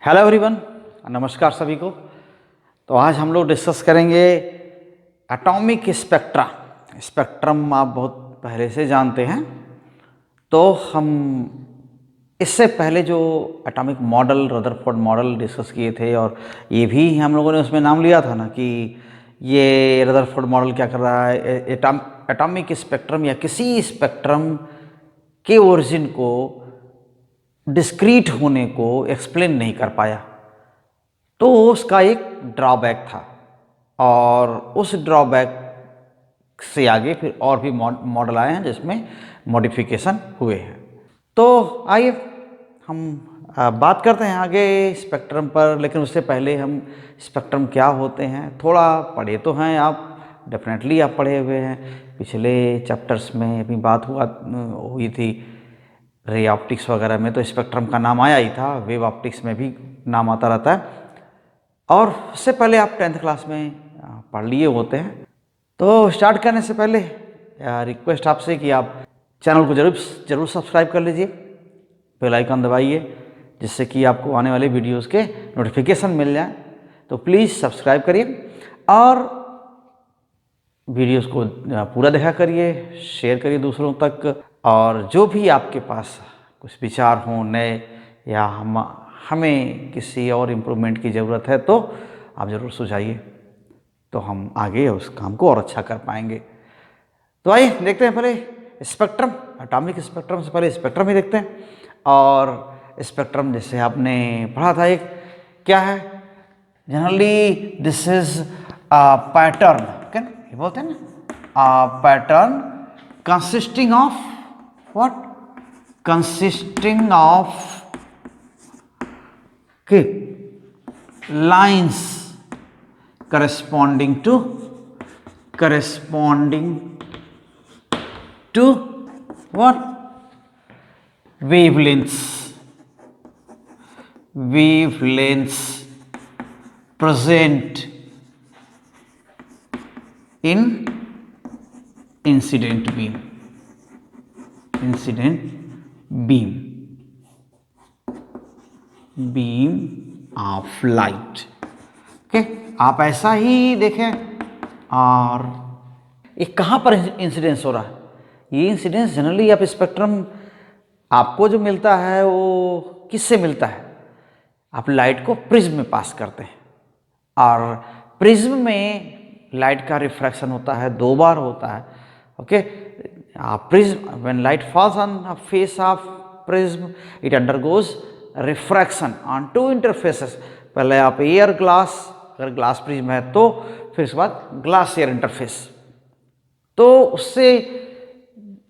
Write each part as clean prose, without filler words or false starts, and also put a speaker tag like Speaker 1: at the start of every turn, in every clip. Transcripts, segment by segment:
Speaker 1: Hello everyone, नमस्कार सभी को। तो आज हम लोग डिस्कस करेंगे एटॉमिक स्पेक्ट्रा। स्पेक्ट्रम आप बहुत पहले से जानते हैं। तो हम इससे पहले जो atomic model, Rutherford model discuss किए थे, और ये भी हम लोगों ने उसमें नाम लिया था ना कि ये रदरफोर्ड मॉडल क्या कर रहा है, एटॉमिक स्पेक्ट्रम या किसी स्पेक्ट्रम के ओरिजिन को, डिस्क्रीट होने को एक्सप्लेन नहीं कर पाया। तो उसका एक ड्रॉबैक था, और उस ड्रॉबैक से आगे फिर और भी मॉडल आए हैं जिसमें मॉडिफिकेशन हुए हैं। तो आइए हम बात करते हैं आगे स्पेक्ट्रम पर। लेकिन उससे पहले हम स्पेक्ट्रम क्या होते हैं थोड़ा पढ़े तो हैं आप, डेफिनेटली आप पढ़े हुए हैं। पिछले चैप्टर्स में अभी बात हुई थी रे ऑप्टिक्स वगैरह में, तो स्पेक्ट्रम का नाम आया ही था। वेव ऑप्टिक्स में भी नाम आता रहता है, और उससे पहले आप 10th क्लास में पढ़ लिए होते हैं। तो स्टार्ट करने से पहले रिक्वेस्ट आपसे कि आप चैनल को जरूर सब्सक्राइब कर लीजिए, बेल आइकन दबाइए, जिससे कि आपको आने वाले वीडियोस के नोटिफिकेशन मिल जाए। तो प्लीज़ सब्सक्राइब करिए और वीडियोस को पूरा देखा करिए, शेयर करिए दूसरों तक। और जो भी आपके पास कुछ विचार हों नए, या हमें किसी और इम्प्रूवमेंट की ज़रूरत है, तो आप ज़रूर सुझाइए, तो हम आगे उस काम को और अच्छा कर पाएंगे। तो आइए देखते हैं पहले स्पेक्ट्रम। एटॉमिक स्पेक्ट्रम से पहले स्पेक्ट्रम ही देखते हैं। और स्पेक्ट्रम जैसे आपने पढ़ा था, एक क्या है, जनरली दिस इज पैटर्न, क्या ये बोलते हैं ना, pattern consisting of what? Consisting of lines corresponding to what? Wavelengths present in incident beam of light। Okay, आप ऐसा ही देखें। और ये कहाँ पर इंसिडेंस हो रहा है? ये इंसिडेंस जनरली आप स्पेक्ट्रम आपको जो मिलता है वो किससे मिलता है? आप लाइट को प्रिज्म में पास करते हैं, और प्रिज्म में लाइट का रिफ्रैक्शन होता है, 2 बार होता है। Okay, prism, when light falls on a face of prism, it undergoes refraction on 2 interfaces। पहले आप एयर ग्लास, अगर ग्लास प्रिज्म है तो, फिर उसके बाद ग्लास एयर इंटरफेस। तो उससे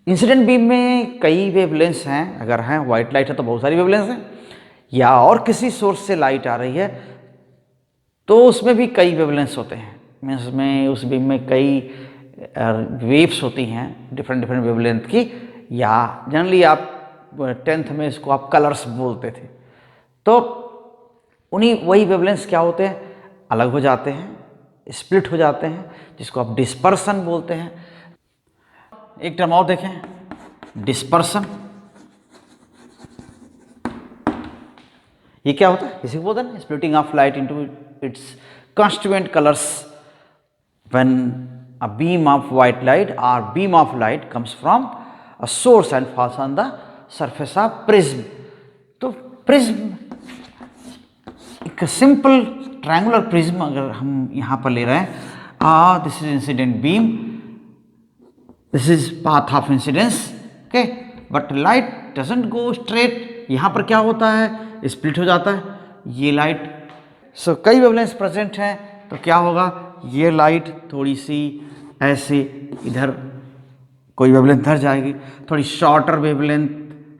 Speaker 1: इंसिडेंट बीम में कई वेवलेंथ्स हैं, अगर हैं व्हाइट लाइट है तो बहुत सारी वेवलेंथ्स हैं, या और किसी सोर्स से लाइट आ रही है तो उसमें भी कई वेवलेंथ्स होते हैं। मीन्स में उस बीम में कई वेव्स होती हैं डिफरेंट वेवलेंथ की, या जनरली आप 10th में इसको आप कलर्स बोलते थे। तो वही वेवलेंथ्स क्या होते हैं, अलग हो जाते हैं, स्प्लिट हो जाते हैं, जिसको आप डिस्पर्सन बोलते हैं। एक टर्म और देखें, डिस्पर्सन। ये क्या होता है, इसी को बोलते हैं splitting of light into its constituent colours when a beam of white light or beam of light comes from a source and falls on the surface of prism। तो prism एक सिंपल ट्रायंगुलर प्रिज्म अगर हम यहाँ पर ले रहे हैं, this is incident beam, this is path of incidence. Okay, but light doesn't go straight. यहाँ पर क्या होता है, स्प्लिट हो जाता है ये लाइट। सो कई वेवलेंथ्स प्रेजेंट हैं, तो क्या होगा, ये लाइट थोड़ी सी ऐसे इधर कोई वेवलेंथ इधर जाएगी, थोड़ी शॉर्टर वेवलेंथ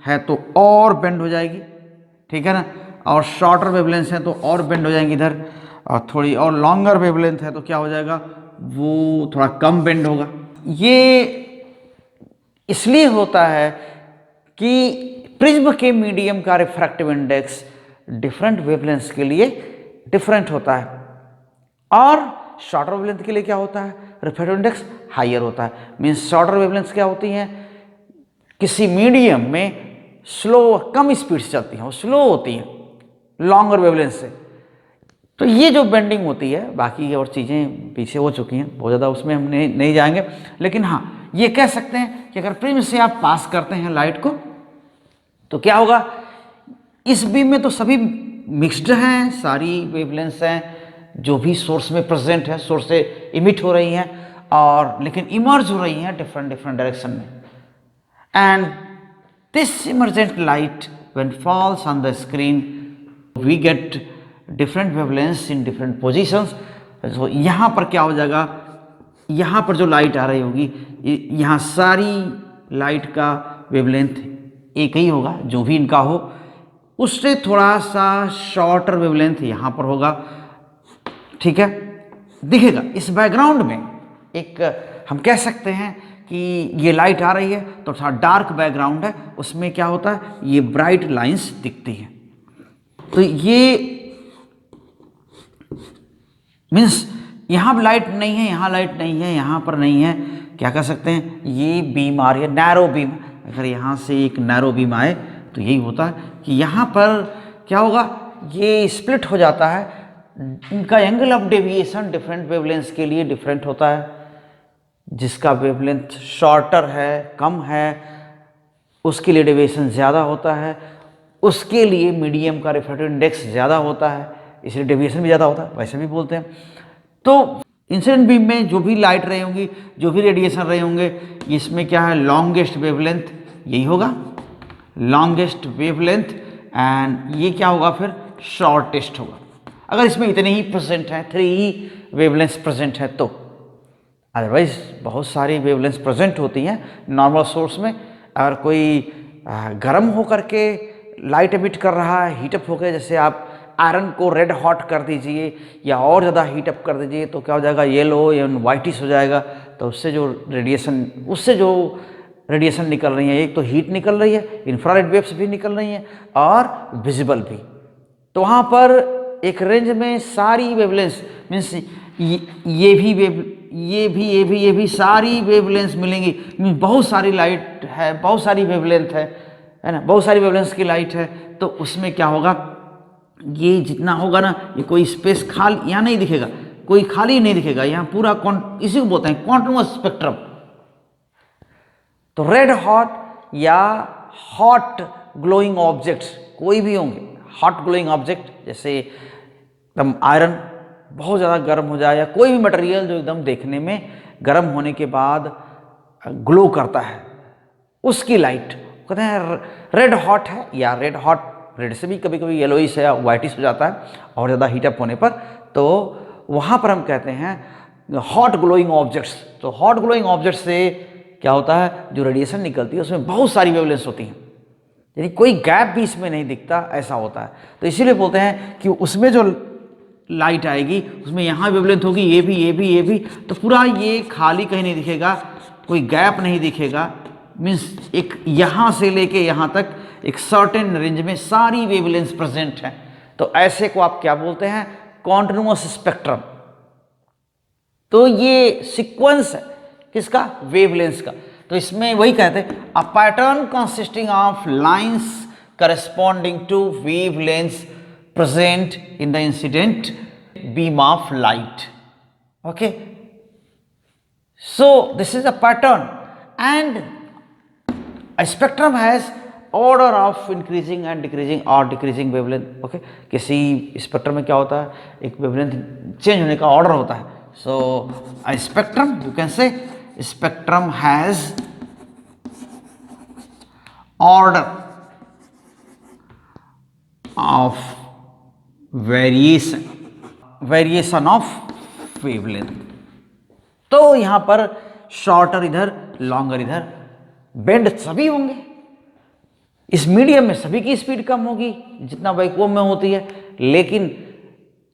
Speaker 1: है तो और बेंड हो जाएगी, ठीक है ना, और शॉर्टर वेवलेंथ है तो और बेंड हो जाएंगी इधर, और थोड़ी और लॉन्गर वेवलेंथ है तो क्या हो जाएगा, वो थोड़ा कम बेंड होगा। ये इसलिए होता है कि प्रिज्म के मीडियम का रिफ्रैक्टिव इंडेक्स डिफरेंट वेवलेंथ्स के लिए डिफरेंट होता है, और शॉर्टर वेवलेंथ के लिए क्या होता है, रिफ्रैक्टिव इंडेक्स हाइयर होता है। मीन्स शॉर्टर वेवलेंथ्स क्या होती हैं, किसी मीडियम में स्लो, कम स्पीड से चलती हैं, वो स्लो होती हैं, लॉन्गर वेवलेंथ से। तो ये जो बेंडिंग होती है, बाकी और चीज़ें पीछे हो चुकी हैं, बहुत ज़्यादा उसमें हम नहीं जाएंगे, लेकिन हाँ ये कह सकते हैं कि अगर प्रिज्म से आप पास करते हैं लाइट को तो क्या होगा, इस बीम में तो सभी मिक्स्ड हैं, सारी वेवलेंथ्स हैं जो भी सोर्स में प्रेजेंट है, सोर्स से इमिट हो रही हैं, और लेकिन इमर्ज हो रही हैं डिफरेंट डायरेक्शन में। And this emergent light when falls on the screen we get different wavelengths in different positions. तो यहाँ पर क्या हो जाएगा, यहाँ पर जो लाइट आ रही होगी, यहाँ सारी लाइट का वेवलेंथ एक ही होगा, जो भी इनका हो, उससे थोड़ा सा शॉर्टर वेवलेंथ यहाँ पर होगा, ठीक है, दिखेगा। इस बैकग्राउंड में एक हम कह सकते हैं कि ये लाइट आ रही है तो थोड़ा डार्क बैकग्राउंड है, उसमें क्या होता है, ये ब्राइट लाइंस दिखती हैं। तो ये मीन्स यहाँ पर लाइट नहीं है, यहाँ लाइट नहीं है, यहाँ पर नहीं है, क्या कह सकते हैं, ये बीम आ रही है, नैरो बीम। अगर यहाँ से एक नैरो बीम आए तो यही होता है कि यहाँ पर क्या होगा, ये स्प्लिट हो जाता है, इनका angle of deviation different wavelength के लिए डिफरेंट होता है। जिसका वेवलेंथ शॉर्टर है, कम है, उसके लिए डेविएशन ज़्यादा होता है, उसके लिए मीडियम का रिफ्रैक्टिव इंडेक्स ज़्यादा होता है, इसलिए डेविएशन भी ज़्यादा होता है, वैसे भी बोलते हैं। तो इंसिडेंट बीम में जो भी लाइट रहे होंगी, जो भी रेडिएशन रहे होंगे, इसमें क्या है, लॉन्गेस्ट वेवलेंथ यही होगा, लॉन्गेस्ट वेवलेंथ, एंड ये क्या होगा फिर, शॉर्टेस्ट होगा। अगर इसमें इतने ही प्रेजेंट हैं, 3 ही वेवलेंथ्स प्रेजेंट हैं तो, अदरवाइज बहुत सारी वेवलेंथ्स प्रेजेंट होती हैं नॉर्मल सोर्स में। अगर कोई गर्म होकर के लाइट एमिट कर रहा है, हीटअप होकर, जैसे आप आयरन को रेड हॉट कर दीजिए या और ज़्यादा हीटअप कर दीजिए तो क्या हो जाएगा, येलो या वाइटिश हो जाएगा। तो उससे जो रेडिएशन निकल रही है, एक तो हीट निकल रही है, इंफ्रारेड वेव्स भी निकल रही हैं और विजिबल भी। तो वहाँ पर एक रेंज में सारी वेवलेंथ्स मीन्स ये भी सारी वेवलेंथ्स मिलेंगी। बहुत सारी लाइट है, बहुत सारी वेवलेंथ है ना, बहुत सारी वेवलेंथ्स की लाइट है। तो उसमें क्या होगा, ये जितना होगा ना, ये कोई स्पेस खाली यहाँ नहीं दिखेगा, कोई खाली नहीं दिखेगा, यहाँ पूरा इसी को बोलते हैं कॉन्टिन्यूअस स्पेक्ट्रम। तो रेड हॉट या हॉट ग्लोइंग ऑब्जेक्ट्स कोई भी होंगे, हॉट ग्लोइंग ऑब्जेक्ट जैसे एकदम आयरन बहुत ज़्यादा गर्म हो जाए, या कोई भी मटेरियल जो एकदम देखने में गर्म होने के बाद ग्लो करता है, उसकी लाइट कहते हैं रेड हॉट है, या रेड हॉट, रेड से भी कभी कभी येलोइश या वाइटिश हो जाता है और ज़्यादा हीटअप होने पर, तो वहाँ पर हम कहते हैं हॉट ग्लोइंग ऑब्जेक्ट्स। तो हॉट ग्लोइंग ऑब्जेक्ट से क्या होता है, जो रेडिएशन निकलती है उसमें बहुत सारी वेवलेंथ्स होती हैं, यानी कोई गैप भी इसमें नहीं दिखता, ऐसा होता है। तो इसीलिए बोलते हैं कि उसमें जो लाइट आएगी उसमें यहाँ वेवलेंथ होगी, ये भी, तो पूरा ये खाली कहीं नहीं दिखेगा, कोई गैप नहीं दिखेगा। मीन्स एक यहाँ से लेके यहाँ तक एक सर्टेन रेंज में सारी वेवलेंथ प्रेजेंट है। तो ऐसे को आप क्या बोलते हैं, कॉन्टिन्यूअस स्पेक्ट्रम। तो ये सीक्वेंस है किसका, वेवलेंथ का। तो इसमें वही कहते हैं a pattern consisting of lines corresponding to wavelengths present in the incident beam of light. Okay, so this is a pattern, and a spectrum has order of increasing and decreasing or decreasing wavelength. Okay, किसी spectrum में क्या होता है, एक wavelength change होने का order होता है। So a spectrum, you can say spectrum has order of variation of wavelength. तो यहां पर शॉर्टर इधर, लॉन्गर इधर, बेंड सभी होंगे। इस मीडियम में सभी की स्पीड कम होगी जितना वैक्यूम में होती है, लेकिन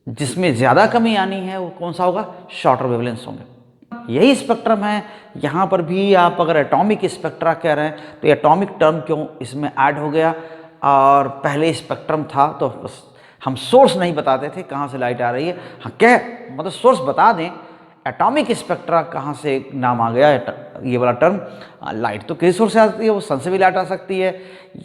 Speaker 1: जिसमें ज्यादा कमी आनी है वो कौन सा होगा, शॉर्टर वेवलेंथ्स होंगे। यही स्पेक्ट्रम है यहां पर भी। आप अगर एटॉमिक स्पेक्ट्रा कह रहे हैं तो एटॉमिक टर्म क्यों इसमें ऐड हो गया, और पहले स्पेक्ट्रम था तो हम सोर्स नहीं बताते थे कहाँ से लाइट आ रही है। हाँ, मतलब सोर्स बता दें, एटॉमिक स्पेक्ट्रा कहाँ से नाम आ गया, ये वाला टर्म। लाइट तो किसी सोर्स से आती है, वो सन से भी लाइट आ सकती है,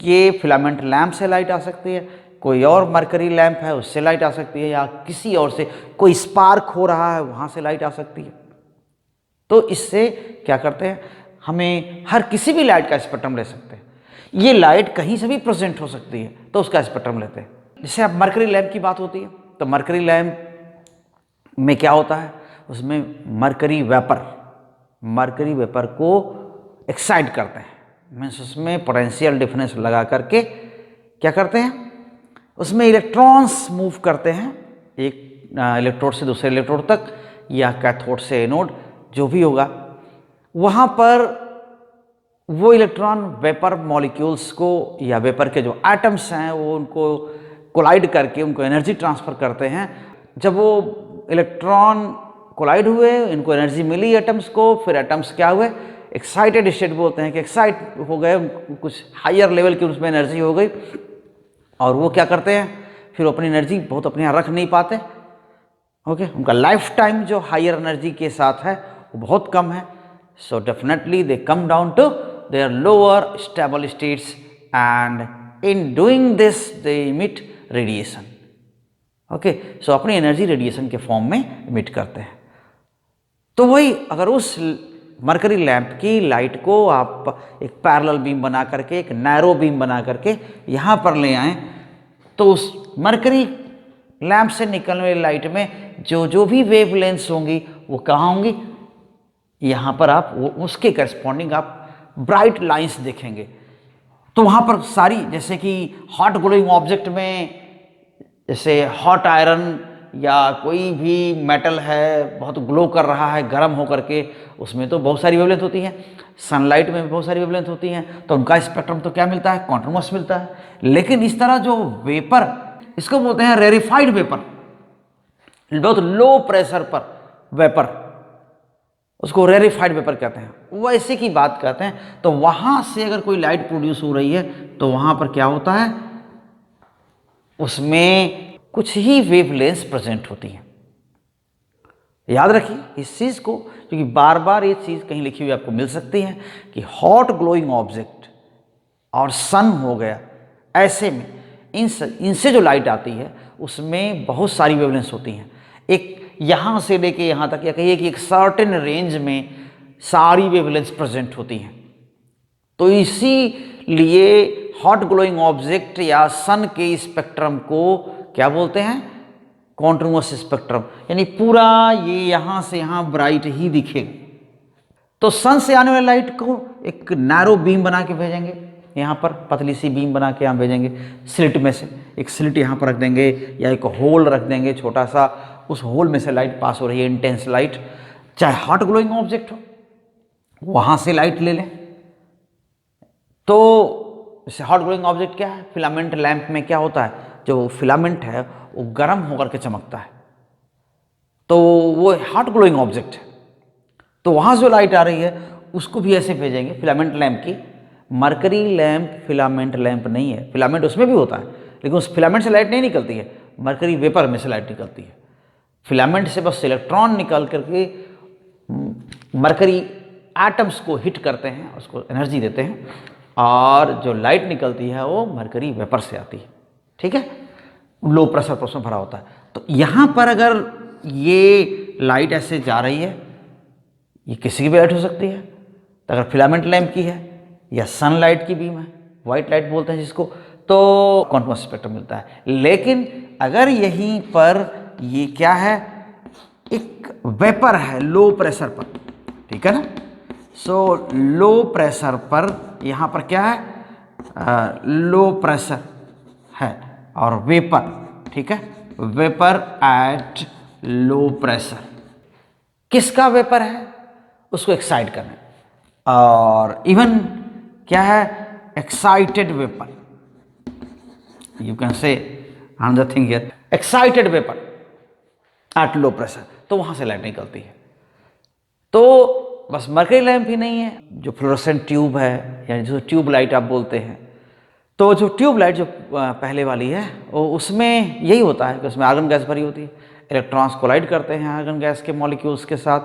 Speaker 1: ये फिलामेंट लैम्प से लाइट आ सकती है, कोई और मरकरी लैंप है उससे लाइट आ सकती है, या किसी और से कोई स्पार्क हो रहा है वहाँ से लाइट आ सकती है। तो इससे क्या करते हैं, हमें हर किसी भी लाइट का स्पेक्ट्रम ले सकते हैं। ये लाइट कहीं से भी प्रेजेंट हो सकती है तो उसका स्पेक्ट्रम लेते हैं। जैसे अब मरकरी लैंप की बात होती है तो मरकरी लैंप में क्या होता है, उसमें मरकरी वेपर को एक्साइट करते हैं, मीन्स उसमें पोटेंशियल डिफरेंस लगा करके क्या करते हैं, उसमें इलेक्ट्रॉन्स मूव करते हैं एक इलेक्ट्रोड से दूसरे इलेक्ट्रोड तक, या कैथोड से एनोड, जो भी होगा वहाँ पर वो इलेक्ट्रॉन वेपर मॉलिक्यूल्स को या वेपर के जो एटम्स हैं वो उनको कोलाइड करके उनको एनर्जी ट्रांसफ़र करते हैं। जब वो इलेक्ट्रॉन कोलाइड हुए, इनको एनर्जी मिली एटम्स को, फिर एटम्स क्या हुए, एक्साइटेड स्टेट बोलते हैं कि एक्साइट हो गए, कुछ हायर लेवल की उसमें एनर्जी हो गई, और वो क्या करते हैं फिर अपनी एनर्जी बहुत अपने यहाँ रख नहीं पाते। ओके, उनका लाइफ टाइम जो हायर एनर्जी के साथ है वो बहुत कम है। So definitely they come down to their lower stable states and in doing this they emit radiation. Okay, so अपनी एनर्जी रेडिएशन के फॉर्म में इमिट करते हैं। तो वही अगर उस मरकरी लैंप की लाइट को आप एक पैरेलल बीम बना करके, एक नैरो बीम बना करके यहाँ पर ले आएँ, तो उस मरकरी लैंप से निकलने वाली लाइट में जो भी वेवलेंथ्स होंगी वो कहाँ होंगी, यहाँ पर आप वो उसके करस्पॉन्डिंग आप ब्राइट लाइंस देखेंगे। तो वहाँ पर सारी, जैसे कि हॉट ग्लोइंग ऑब्जेक्ट में, जैसे हॉट आयरन या कोई भी मेटल है बहुत ग्लो कर रहा है गर्म होकर के, उसमें तो बहुत सारी वेवलेंथ होती हैं। सनलाइट में भी बहुत सारी वेवलेंथ होती हैं, तो उनका स्पेक्ट्रम तो क्या मिलता है, कॉन्टिन्यूअस मिलता है। लेकिन इस तरह जो वेपर, इसको बोलते हैं रेरिफाइड वेपर, बहुत लो प्रेशर पर वेपर, उसको रेरिफाइड वेपर कहते हैं, वैसे की बात कहते हैं। तो वहाँ से अगर कोई लाइट प्रोड्यूस हो रही है तो वहाँ पर क्या होता है, उसमें कुछ ही वेवलेंथ प्रेजेंट होती हैं। याद रखिए इस चीज़ को, क्योंकि बार बार ये चीज़ कहीं लिखी हुई आपको मिल सकती है कि हॉट ग्लोइंग ऑब्जेक्ट और सन हो गया, ऐसे में इनसे जो लाइट आती है उसमें बहुत सारी वेवलेंथ होती हैं। एक यहाँ से लेके यहाँ तक, या कहिए कि एक सर्टेन रेंज में सारी वेवलेंथ प्रेजेंट होती हैं। तो इसीलिए हॉट ग्लोइंग ऑब्जेक्ट या सन के स्पेक्ट्रम को क्या बोलते हैं, कॉन्टिन्यूअस स्पेक्ट्रम, यानी पूरा ये यहाँ से यहाँ ब्राइट ही दिखेगा। तो सन से आने वाली लाइट को एक नैरो बीम बना के भेजेंगे, यहाँ पर पतली सी बीम बना के यहाँ भेजेंगे, स्लिट में से एक स्लिट यहाँ पर रख देंगे या एक होल रख देंगे छोटा सा, उस होल में से लाइट पास हो रही है, इंटेंस लाइट, चाहे हॉट ग्लोइंग ऑब्जेक्ट हो, वहाँ से लाइट ले लें। तो जैसे हॉट ग्लोइंग ऑब्जेक्ट क्या है, फिलामेंट लैंप में क्या होता है, जो फिलामेंट है वो गर्म होकर के चमकता है, तो वो हॉट ग्लोइंग ऑब्जेक्ट है। तो वहाँ जो लाइट आ रही है उसको भी ऐसे भेजेंगे फिलामेंट लैंप की। मरकरी लैंप फिलामेंट लैंप नहीं है, फिलामेंट उसमें भी होता है लेकिन उस फिलामेंट से लाइट नहीं निकलती है, मरकरी वेपर में से लाइट निकलती है। फिलामेंट से बस इलेक्ट्रॉन निकल करके मरकरी एटम्स को हिट करते हैं, उसको एनर्जी देते हैं, और जो लाइट निकलती है वो मरकरी वेपर से आती है। ठीक है, लो प्रेशर पर उसमें भरा होता है। तो यहाँ पर अगर ये लाइट ऐसे जा रही है, ये किसी की भी लाइट हो सकती है, तो अगर फिलामेंट लैंप की है या सनलाइट की बीम है, वाइट लाइट बोलते हैं जिसको, तो कॉन्टिन्यूअस स्पेक्ट्रम मिलता है। लेकिन अगर यहीं पर ये क्या है, एक वेपर है लो प्रेशर पर, ठीक है ना, सो लो प्रेशर पर यहाँ पर क्या है, लो प्रेशर है और वेपर, ठीक है, वेपर एट लो प्रेशर, किसका वेपर है, उसको एक्साइट करना, और इवन क्या है, excited vapour, you can say another thing here, excited vapour at low pressure, तो वहां से लाइट निकलती है। तो बस मरकरी लैंप ही नहीं है, जो फ्लोरोसेंट ट्यूब है, यानी जो ट्यूब लाइट आप बोलते हैं, तो जो ट्यूब लाइट जो पहले वाली है वो उसमें यही होता है कि उसमें आर्गन गैस भरी होती है, इलेक्ट्रॉन्स कोलाइड करते हैं आर्गन गैस के मॉलिक्यूल्स के साथ,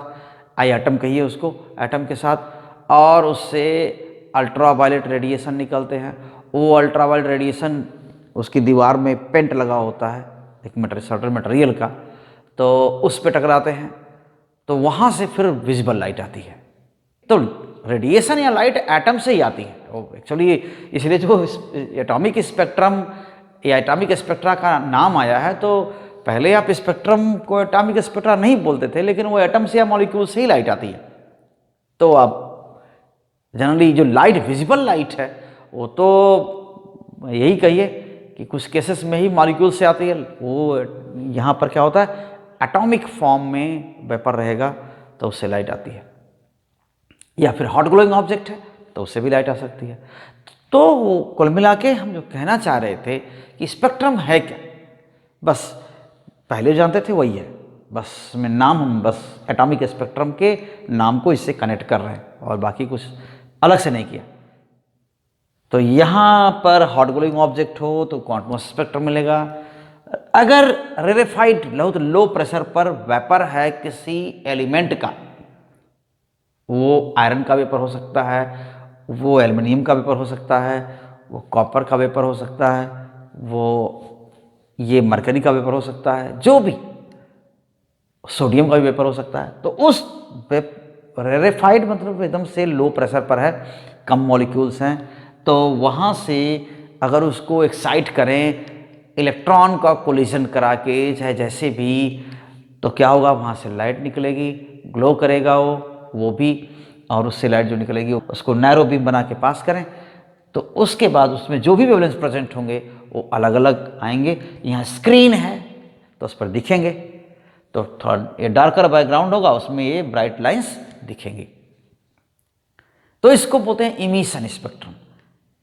Speaker 1: आई एटम कहिए उसको, एटम के साथ, और उससे अल्ट्रावायलेट रेडिएशन निकलते हैं। वो अल्ट्रावायलेट रेडिएशन उसकी दीवार में पेंट लगा होता है एक सर्टेन मटेरियल का, तो उस पे टकराते हैं तो वहाँ से फिर विजिबल लाइट आती है। तो रेडिएशन या लाइट एटम से ही आती है एक्चुअली, इसलिए जो एटॉमिक स्पेक्ट्रम या एटॉमिक स्पेक्ट्रा का नाम आया है, तो पहले आप स्पेक्ट्रम को एटॉमिक स्पेक्ट्रा नहीं बोलते थे, लेकिन वो एटम से या मॉलिक्यूल से ही लाइट आती है। तो आप जनरली जो लाइट विजिबल लाइट है वो तो यही कहिए कि कुछ केसेस में ही मॉलिक्यूल से आती है। वो यहाँ पर क्या होता है, एटॉमिक फॉर्म में वेपर रहेगा तो उससे लाइट आती है, या फिर हॉट ग्लोइंग ऑब्जेक्ट है तो उससे भी लाइट आ सकती है। तो कुल मिला के हम जो कहना चाह रहे थे कि स्पेक्ट्रम है क्या, बस पहले जानते थे वही है, बस में नाम हम बस एटॉमिक स्पेक्ट्रम के नाम को इससे कनेक्ट कर रहे हैं और बाकी कुछ अलग से नहीं किया। तो यहाँ पर हॉट ग्लोइंग ऑब्जेक्ट हो तो क्वांटम स्पेक्ट्रम मिलेगा। अगर रेरेफाइड लो प्रेशर पर वेपर है किसी एलिमेंट का, वो आयरन का वेपर हो सकता है, वो एल्युमिनियम का वेपर हो सकता है, वो कॉपर का वेपर हो सकता है, वो ये मरकरी का वेपर हो सकता है, जो भी सोडियम का भी वेपर हो सकता है। तो उस रेरेफाइड मतलब एकदम से लो प्रेशर पर है, कम मॉलिक्यूल्स हैं, तो वहाँ से अगर उसको एक्साइट करें इलेक्ट्रॉन का कोलिजन करा के चाहे जैसे भी, तो क्या होगा, वहाँ से लाइट निकलेगी, ग्लो करेगा वो भी, और उससे लाइट जो निकलेगी उसको नैरो बीम बना के पास करें, तो उसके बाद उसमें जो भी वेवलेंथ प्रेजेंट होंगे वो अलग अलग आएंगे। यहाँ स्क्रीन है तो उस पर दिखेंगे, तो थोड़ा ये डार्कर बैकग्राउंड होगा, उसमें ये ब्राइट लाइंस दिखेंगी। तो इसको बोलते हैं इमिशन स्पेक्ट्रम।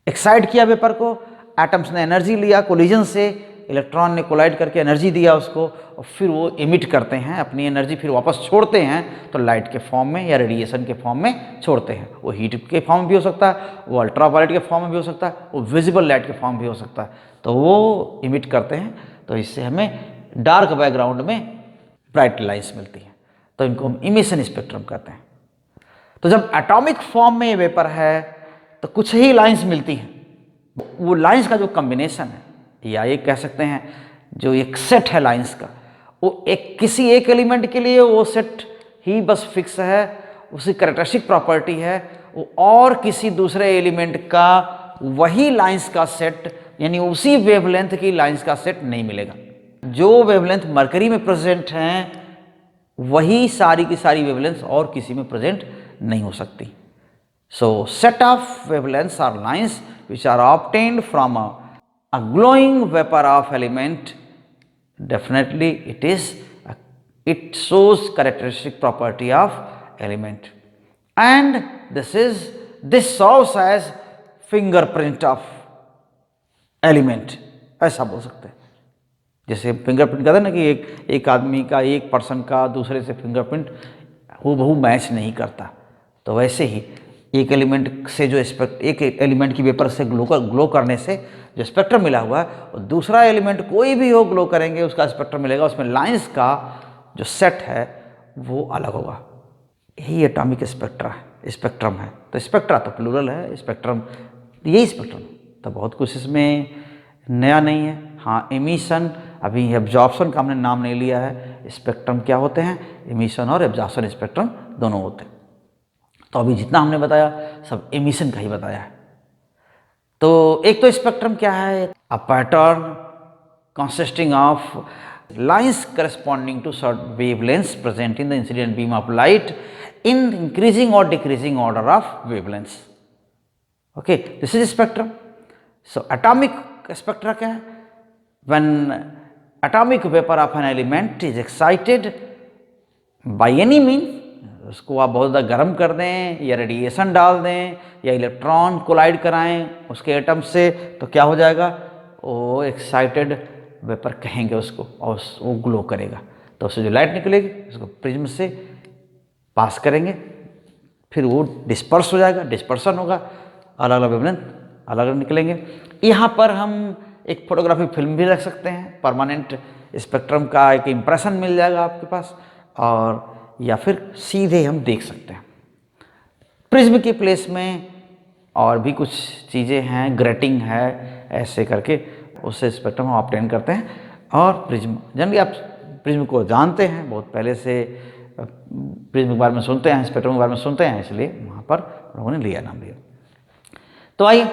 Speaker 1: एक्साइट किया वेपर को, एटम्स ने एनर्जी लिया कोलिजन से, इलेक्ट्रॉन ने कोलाइड करके एनर्जी दिया उसको, और फिर वो इमिट करते हैं अपनी एनर्जी, फिर वापस छोड़ते हैं, तो लाइट के फॉर्म में या रेडिएशन के फॉर्म में छोड़ते हैं। वो हीट के फॉर्म में भी हो सकता है, वो अल्ट्रावायलेट के फॉर्म में भी हो सकता है, वो विजिबल लाइट के फॉर्म भी हो सकता है। तो वो इमिट करते हैं, तो इससे हमें डार्क बैकग्राउंड में ब्राइट लाइन्स मिलती हैं, तो इनको हम इमिशन स्पेक्ट्रम कहते हैं। तो जब एटॉमिक फॉर्म में वेपर है तो कुछ ही लाइंस मिलती हैं, वो लाइंस का जो कॉम्बिनेशन है, या ये कह सकते हैं जो एक सेट है लाइंस का, वो किसी एक एलिमेंट के लिए वो सेट ही बस फिक्स है, उसकी कैरेक्टरिस्टिक प्रॉपर्टी है, वो और किसी दूसरे एलिमेंट का वही लाइंस का सेट यानी उसी वेवलेंथ की लाइंस का सेट नहीं मिलेगा। जो वेवलेंथ मरकरी में प्रेजेंट हैं वही सारी की सारी वेवलेंथ और किसी में प्रेजेंट नहीं हो सकती। So set of wavelengths or lines which are obtained from a glowing vapor of element, definitely it shows characteristic property of element, and this serves as fingerprint of element, ऐसा बोल सकते हैं। जैसे फिंगरप्रिंट कहते हैं ना कि एक आदमी का, एक पर्सन का दूसरे से फिंगरप्रिंट हूबहू मैच नहीं करता, तो वैसे ही एक एलिमेंट से जो एक एलिमेंट की वेपर से ग्लो करने से जो स्पेक्ट्रम मिला हुआ है, और दूसरा एलिमेंट कोई भी हो ग्लो करेंगे उसका स्पेक्ट्रम मिलेगा, उसमें लाइंस का जो सेट है वो अलग होगा। यही एटॉमिक स्पेक्ट्रम है। तो स्पेक्ट्रा तो प्लूरल है, स्पेक्ट्रम यही स्पेक्ट्रम, तो बहुत कुछ इसमें नया नहीं है। हाँ, एमिशन, अभी एब्जॉर्प्शन का हमने नाम नहीं लिया है। स्पेक्ट्रम क्या होते हैं, एमिशन और एब्जॉर्प्शन स्पेक्ट्रम दोनों होते हैं। तो अभी जितना हमने बताया सब एमिशन का ही बताया है। तो एक तो स्पेक्ट्रम क्या है, a pattern consisting of lines corresponding to certain wavelengths present in the incident beam of light in increasing और decreasing order of wavelengths. Okay, this is spectrum. So atomic spectra क्या है, when atomic vapour of an element is excited by any mean, उसको आप बहुत ज़्यादा गर्म कर दें या रेडिएशन डाल दें या इलेक्ट्रॉन कोलाइड कराएं उसके एटम से, तो क्या हो जाएगा, वो एक्साइटेड वेपर कहेंगे उसको, और वो ग्लो करेगा। तो उससे जो लाइट निकलेगी उसको प्रिज्म से पास करेंगे, फिर वो डिस्पर्स हो जाएगा, डिस्पर्सन होगा, अलग अलग वेवलेंथ अलग अलग निकलेंगे। यहाँ पर हम एक फोटोग्राफिक फिल्म भी रख सकते हैं, परमानेंट स्पेक्ट्रम का एक इम्प्रेशन मिल जाएगा आपके पास, और या फिर सीधे हम देख सकते हैं। प्रिज्म के प्लेस में और भी कुछ चीज़ें हैं, ग्रेटिंग है, ऐसे करके उससे स्पेक्ट्रम हम ऑब्टेन करते हैं। और प्रिज्म, जनरली आप प्रिज्म को जानते हैं, बहुत पहले से प्रिज्म के बारे में सुनते हैं, स्पेक्ट्रम के बारे में सुनते हैं, इसलिए वहाँ पर लोगों ने लिया नाम लिया। तो आइए,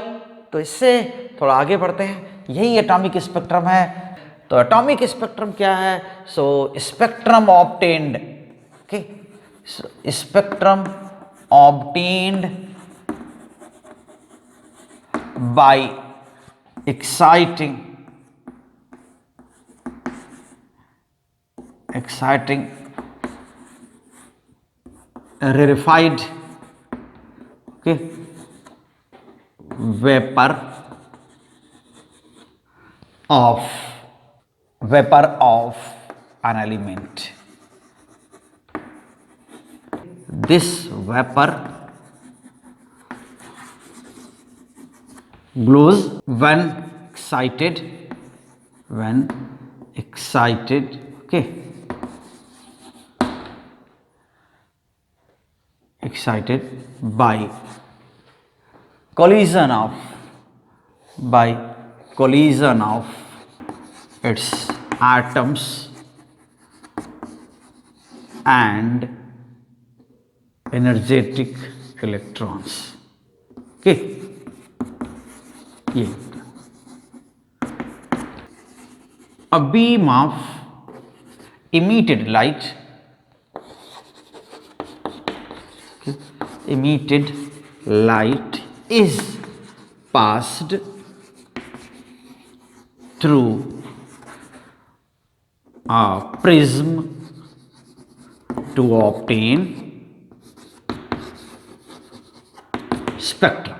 Speaker 1: तो इससे थोड़ा आगे बढ़ते हैं, यही एटॉमिक स्पेक्ट्रम है। तो एटॉमिक स्पेक्ट्रम क्या है? So spectrum obtained, okay, spectrum obtained by exciting rarefied, okay, vapor of an element. This vapor glows when excited, okay, excited by collision of its atoms and energetic electrons, okay, ये a beam of emitted light, okay, emitted light is passed through a prism to obtain spectrum.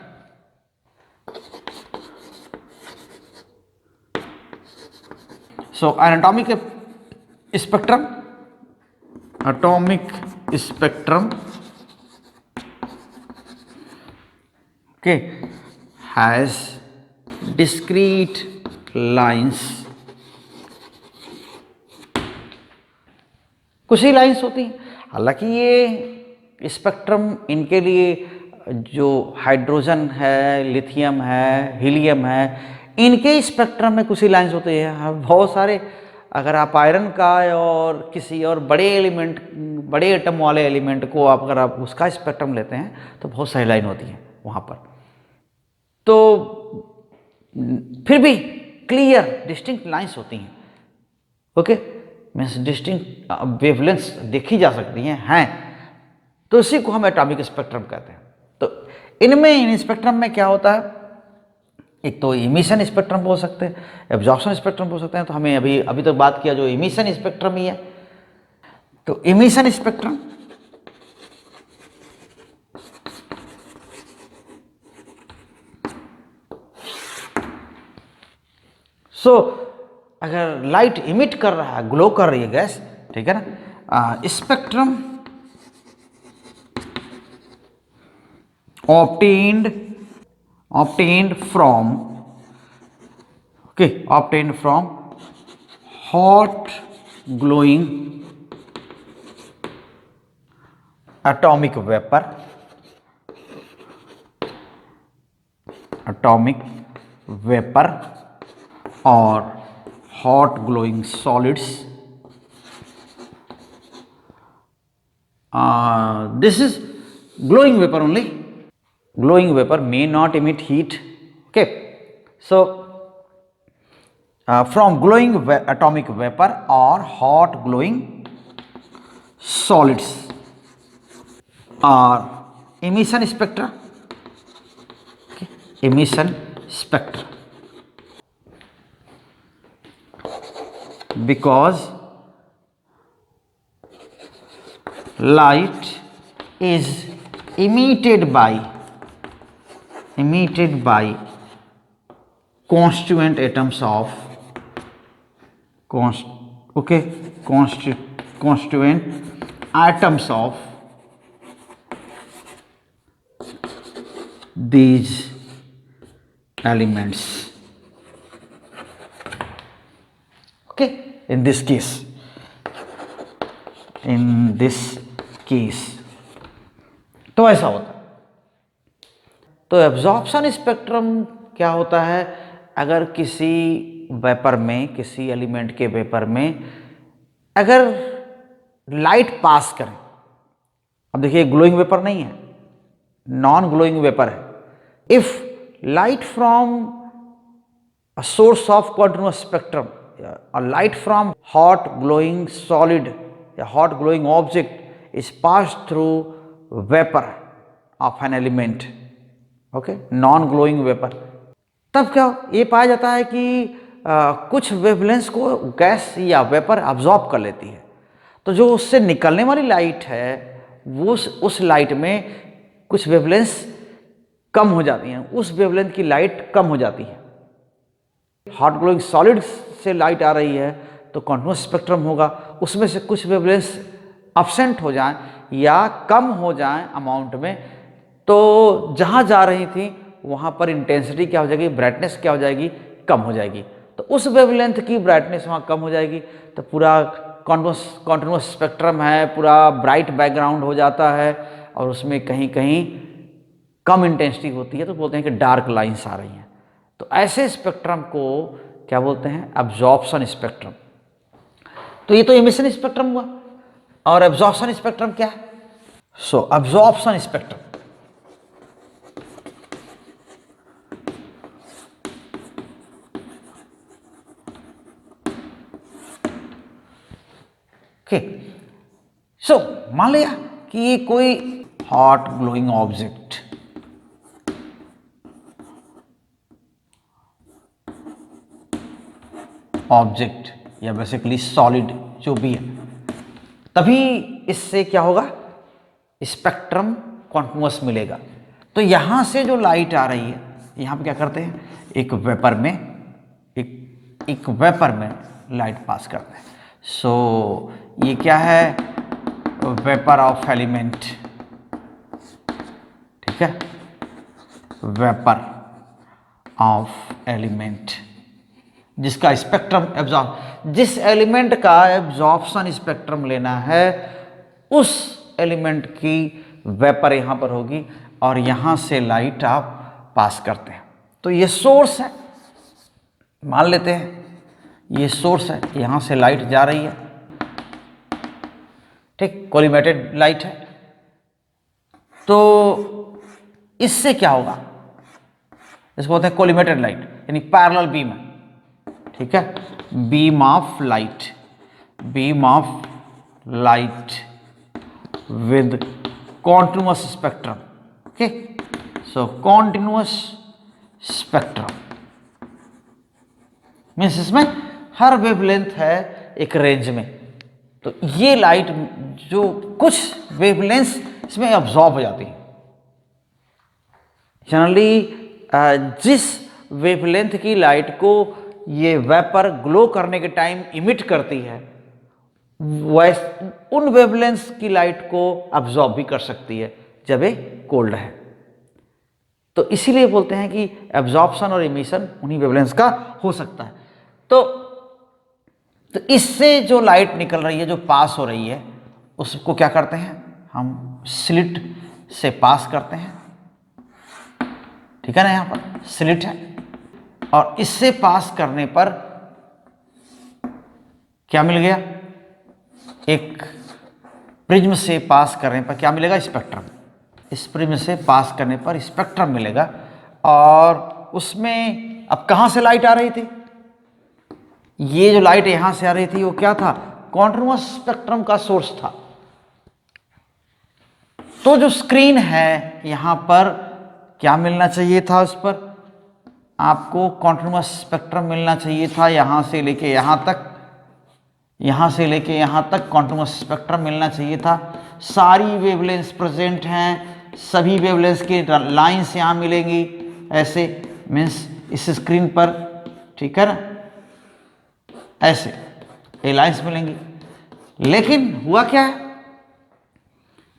Speaker 1: So an atomic spectrum okay has discrete lines, कुछ ही lines होती हैं। हालांकि ये spectrum, इनके लिए जो hydrogen है, लिथियम है, हीलियम है, इनके स्पेक्ट्रम में कुछ ही लाइंस होती है। बहुत सारे, अगर आप आयरन का और किसी और बड़े एलिमेंट, बड़े एटम वाले एलिमेंट को आप अगर आप उसका स्पेक्ट्रम लेते हैं तो बहुत सारी लाइन होती है वहाँ पर। तो फिर भी क्लियर डिस्टिंक्ट लाइंस होती हैं, ओके, मीन्स डिस्टिंक्ट वेवलेंथ्स देखी जा सकती हैं, तो इसी को हम एटॉमिक स्पेक्ट्रम कहते हैं। तो इनमें, इन स्पेक्ट्रम में क्या होता है, एक तो इमिशन स्पेक्ट्रम बोल सकते हैं, एब्जॉर्प्शन स्पेक्ट्रम बोल सकते हैं। तो हमें अभी तक बात किया जो इमिशन स्पेक्ट्रम ही है। तो इमिशन स्पेक्ट्रम अगर लाइट इमिट कर रहा है, ग्लो कर रही है गैस, ठीक है ना, spectrum obtained from hot glowing atomic vapor or hot glowing solids. This is glowing vapor only. Glowing vapor may not emit heat, okay. So from glowing atomic vapor or hot glowing solids are emission spectra, okay. Emission spectra, because light is emitted by constituent atoms of constituent atoms of these elements, okay. In this case तो ऐसा होता है। तो absorption spectrum क्या होता है, अगर किसी वेपर में, किसी एलिमेंट के वेपर में अगर लाइट पास करें, अब देखिए ग्लोइंग वेपर नहीं है, नॉन ग्लोइंग वेपर है। If light from a source of continuous spectrum, a light from hot glowing solid या hot glowing object is pass through vapour of an element, okay, non glowing vapour, तब क्या ये पाया जाता है कि कुछ वेवलेंथ को गैस या वेपर अब्जॉर्ब कर लेती है। तो जो उससे निकलने वाली लाइट है वो उस लाइट में कुछ वेवलेंथ कम हो जाती हैं, उस वेवलेंथ की लाइट कम हो जाती है। हॉट ग्लोइंग सॉलिड से लाइट आ रही है तो कंटिन्यूअस स्पेक्ट्रम होगा, उसमें से कुछ वेवलेंथ अब्सेंट हो जाएं या कम हो जाएं अमाउंट में, तो जहाँ जा रही थी वहाँ पर इंटेंसिटी क्या हो जाएगी, ब्राइटनेस क्या हो जाएगी, कम हो जाएगी। तो उस वेवलेंथ की ब्राइटनेस वहाँ कम हो जाएगी, तो पूरा कॉन्टिन्यूअस स्पेक्ट्रम है, पूरा ब्राइट बैकग्राउंड हो जाता है और उसमें कहीं कहीं कम इंटेंसिटी होती है, तो बोलते हैं कि डार्क लाइंस आ रही हैं। तो ऐसे स्पेक्ट्रम को क्या बोलते हैं, एब्जॉर्प्शन स्पेक्ट्रम। तो ये तो एमिशन स्पेक्ट्रम हुआ, और एब्जॉर्प्शन स्पेक्ट्रम क्या है? सो एब्जॉर्प्शन स्पेक्ट्रम सो मान लिया कि ये कोई हॉट ग्लोइंग ऑब्जेक्ट, या बेसिकली सॉलिड जो भी है, तभी इससे क्या होगा, स्पेक्ट्रम कॉन्टिन्यूअस मिलेगा। तो यहां से जो लाइट आ रही है, यहां पे क्या करते हैं, एक वेपर में लाइट पास करते हैं। सो ये क्या है, वेपर ऑफ एलिमेंट, ठीक है, वेपर ऑफ एलिमेंट जिसका स्पेक्ट्रम जिस एलिमेंट का एब्जॉर्प्शन स्पेक्ट्रम लेना है, उस एलिमेंट की वेपर यहां पर होगी और यहां से लाइट आप पास करते हैं। तो ये सोर्स है, मान लेते हैं ये सोर्स है, यहां से लाइट जा रही है, ठीक, कोलिमेटेड लाइट है। तो इससे क्या होगा, इसको बोलते हैं कोलिमेटेड लाइट, यानी पैरेलल बीम है, ठीक है, beam of light with continuous spectrum, okay. So continuous spectrum means इसमें हर वेवलेंथ है एक रेंज में, तो ये लाइट जो कुछ वेवलेंथ इसमें अब्जॉर्ब हो जाती है। जनरली जिस वेवलेंथ की लाइट को ये वेपर ग्लो करने के टाइम इमिट करती है, वैसे उन वेवलेंथ की लाइट को अब्जॉर्ब भी कर सकती है जब ये कोल्ड है। तो इसीलिए बोलते हैं कि एब्जॉर्प्शन और इमिशन उन्हीं वेवलेंथ का हो सकता है। तो इससे जो लाइट निकल रही है, जो पास हो रही है, उसको क्या करते हैं, हम स्लिट से पास करते हैं, ठीक है ना, यहां पर स्लिट है, और इससे पास करने पर क्या मिल गया, एक प्रिज्म से पास करने पर क्या मिलेगा, स्पेक्ट्रम। इस प्रिज्म से पास करने पर स्पेक्ट्रम मिलेगा, और उसमें अब कहां से लाइट आ रही थी, ये जो लाइट यहां से आ रही थी वो क्या था, कॉन्टिन्यूअस स्पेक्ट्रम का सोर्स था। तो जो स्क्रीन है यहां पर क्या मिलना चाहिए था, उस पर आपको कॉन्टिन्यूअस स्पेक्ट्रम मिलना चाहिए था, यहां से लेके यहां तक, यहां से लेके यहां तक कॉन्टिन्यूअस स्पेक्ट्रम मिलना चाहिए था। सारी वेवलेंथ प्रेजेंट हैं, सभी वेवलेंथ की लाइंस यहां मिलेंगी, ऐसे मीन्स इस स्क्रीन पर, ठीक है ना, ऐसे ये लाइंस मिलेंगी। लेकिन हुआ क्या है,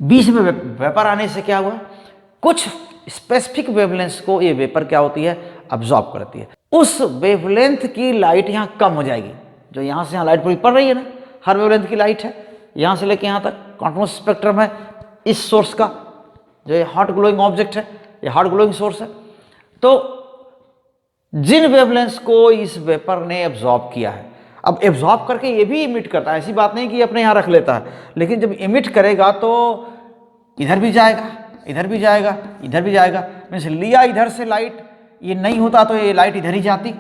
Speaker 1: बीच में वेपर आने से क्या हुआ, कुछ स्पेसिफिक वेवलेंथ को ये वेपर क्या होती है, अब्जॉर्ब करती है। उस वेवलेंथ की लाइट यहां कम हो जाएगी, जो यहां से यहां लाइट पूरी पड़ रही है ना, हर वेवलेंथ की लाइट है, यहां से लेके यहां तक कॉन्टिन्यूअस स्पेक्ट्रम है इस सोर्स का, जो ये हॉट ग्लोइंग ऑब्जेक्ट है, ये हॉट ग्लोइंग सोर्स है। तो जिन वेवलेंथ को इस वेपर ने एब्जॉर्ब किया है। अब एब्जॉर्ब करके ये भी इमिट करता है, ऐसी बात नहीं कि अपने यहाँ रख लेता है, लेकिन जब इमिट करेगा तो इधर भी जाएगा, इधर भी जाएगा, इधर भी जाएगा। मीन्स लिया इधर से लाइट, ये नहीं होता तो ये लाइट इधर ही जाती,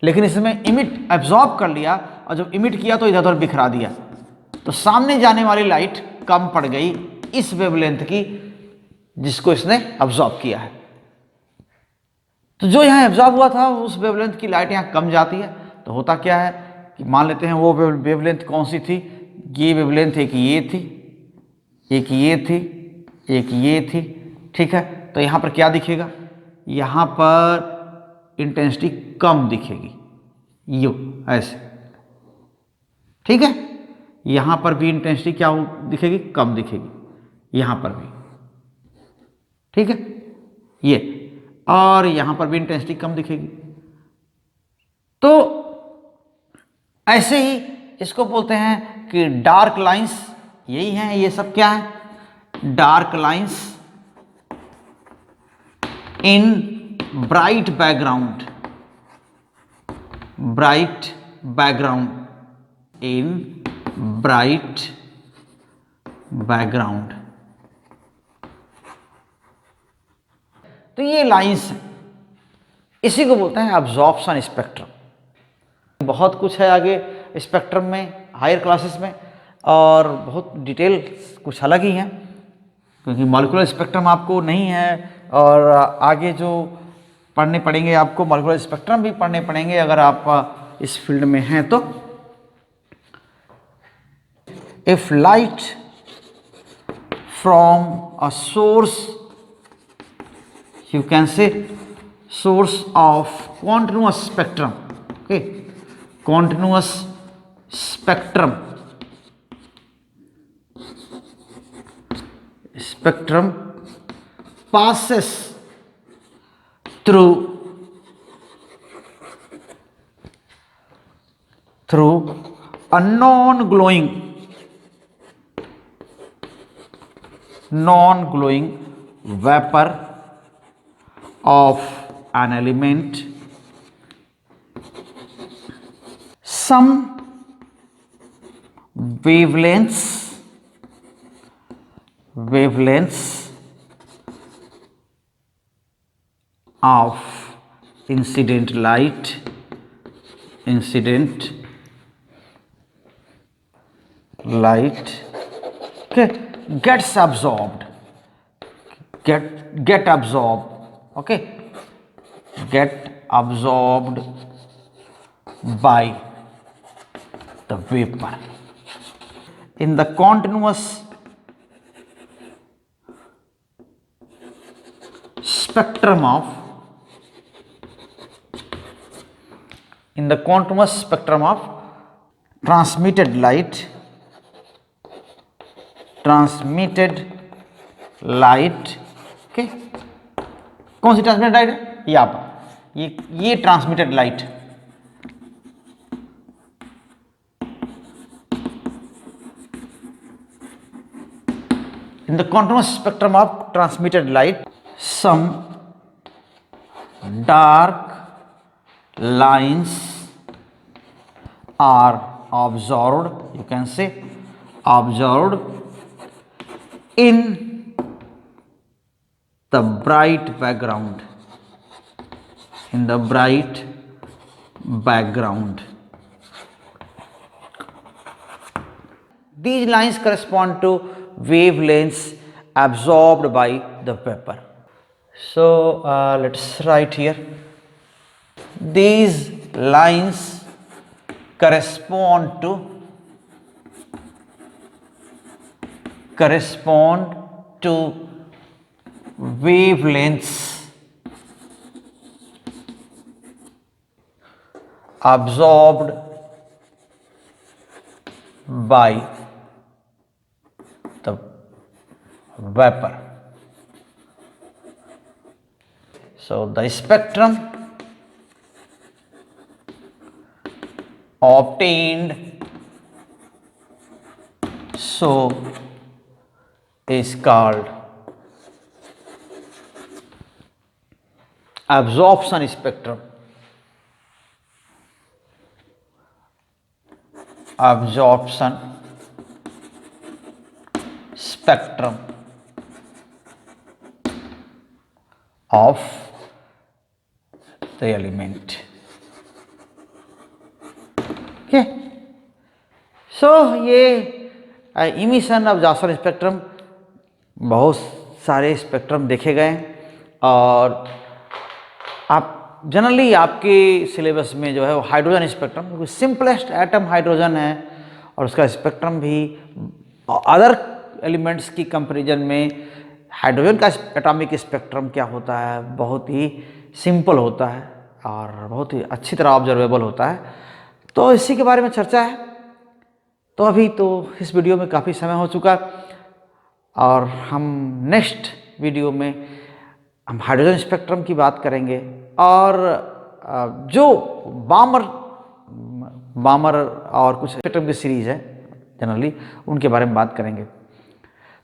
Speaker 1: लेकिन इसमें इमिट एब्जॉर्ब कर लिया और जब इमिट किया तो इधर उधर बिखरा दिया, तो सामने जाने वाली लाइट कम पड़ गई इस वेवलेंथ की जिसको इसने एब्जॉर्ब किया है। तो जो यहाँ एब्जॉर्ब हुआ था उस वेवलेंथ की लाइट यहाँ कम जाती है। तो होता क्या है कि मान लेते हैं वो वेवलेंथ कौन सी थी, ये वेवलेंथ एक ये थी, एक ये थी, एक ये थी, ठीक है। तो यहाँ पर क्या दिखेगा, यहाँ पर इंटेंसिटी कम दिखेगी, यू ऐसे, ठीक है। यहाँ पर भी इंटेंसिटी क्या दिखेगी, कम दिखेगी, यहाँ पर भी, ठीक है ये, और यहाँ पर भी इंटेंसिटी कम दिखेगी। तो ऐसे ही इसको बोलते हैं कि डार्क लाइंस, यही हैं ये सब, क्या है, dark lines in bright background, bright background, in bright background. तो ये लाइंस है, इसी को बोलते हैं अब्जॉर्प्शन स्पेक्ट्रम। बहुत कुछ है आगे स्पेक्ट्रम में, हायर क्लासेस में, और बहुत डिटेल कुछ अलग ही है, क्योंकि मॉलिक्यूलर स्पेक्ट्रम आपको नहीं है, और आगे जो पढ़ने पड़ेंगे आपको मॉलिक्यूलर स्पेक्ट्रम भी पढ़ने पड़ेंगे अगर आप इस फील्ड में हैं तो। If light from a source, you can say source of continuous spectrum, okay, continuous spectrum, spectrum passes through a non-glowing vapor of an element, some wavelengths of incident light okay, gets absorbed, get absorbed, okay, get absorbed by the vapor in the continuous spectrum of transmitted light, okay, कौन सी transmitted light है, यहाँ पर ये transmitted light, in the continuous spectrum of transmitted light some dark lines are observed, you can say observed in the bright background, These lines correspond to wavelengths absorbed by the vapor. So let's write here, these lines correspond to wavelengths absorbed by the vapor. So the spectrum obtained so is called absorption spectrum, absorption spectrum of the element. Okay, so ये emission absorption spectrum, बहुत सारे spectrum देखे गए और आप generally आपके syllabus में जो है वो हाइड्रोजन स्पेक्ट्रम, क्योंकि सिंपलेस्ट एटम हाइड्रोजन है और उसका स्पेक्ट्रम भी अदर एलिमेंट्स की कंपैरिजन में हाइड्रोजन का एटॉमिक स्पेक्ट्रम क्या होता है, बहुत ही सिंपल होता है और बहुत ही अच्छी तरह ऑब्जर्वेबल होता है। तो इसी के बारे में चर्चा है। तो अभी तो इस वीडियो में काफ़ी समय हो चुका और हम नेक्स्ट वीडियो में हम हाइड्रोजन स्पेक्ट्रम की बात करेंगे और जो बामर और कुछ स्पेक्ट्रम की सीरीज़ है जनरली, उनके बारे में बात करेंगे।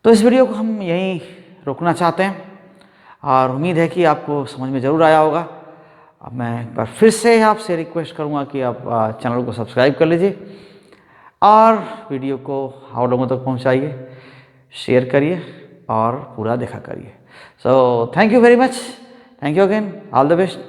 Speaker 1: तो इस वीडियो को हम यहीं रोकना चाहते हैं और उम्मीद है कि आपको समझ में ज़रूर आया होगा। अब मैं एक बार फिर से आपसे रिक्वेस्ट करूंगा कि आप चैनल को सब्सक्राइब कर लीजिए और वीडियो को और लोगों तक पहुंचाइए, शेयर करिए और पूरा देखा करिए। So thank you very much, thank you again, all the best.